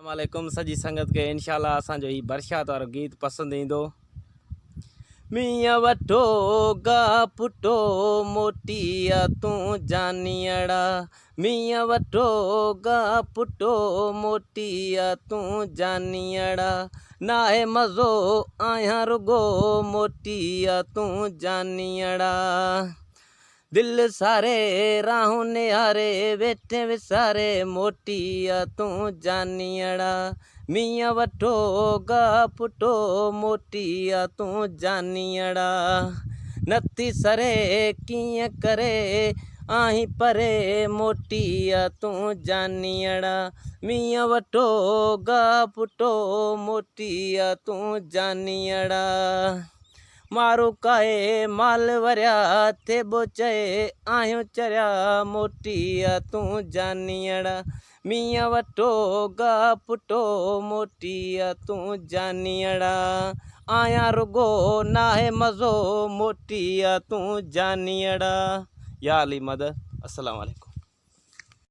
वालेकुम सजी संगत के इंशाल्लाह असांजो ही बरसात वारो गीत पसंद ईंदो। मियाँ वठो गा पुटो मोटिया तू जानियड़ा, मियाँ वठो गा पुटो मोटिया तू जानियड़ा, नाहे मज़ो आया रुगो मोटिया तू जानियड़ा। दिल सारे राहों निहारे वेठे विसारे मोटिया तू जानियड़ा, मियाँ वठो गा पुटो मोटिया तू जानियड़ा। नथी सरे कीअं करे आहीं परे मोटिया तू जानियड़ा, मियाँ वठो गा पुटो मोटिया तू जानियड़ा। मारो काए माल वरिया थे बोचे आयो चरिया मोटिया तू जानियड़ा, मियाँ वठो गा पुटो मोटिया तू जानियड़ा। आया रुगो नाहे मज़ो मोटिया तू जानियड़ा। या अली मदद। अस्सलाम वालेकुम।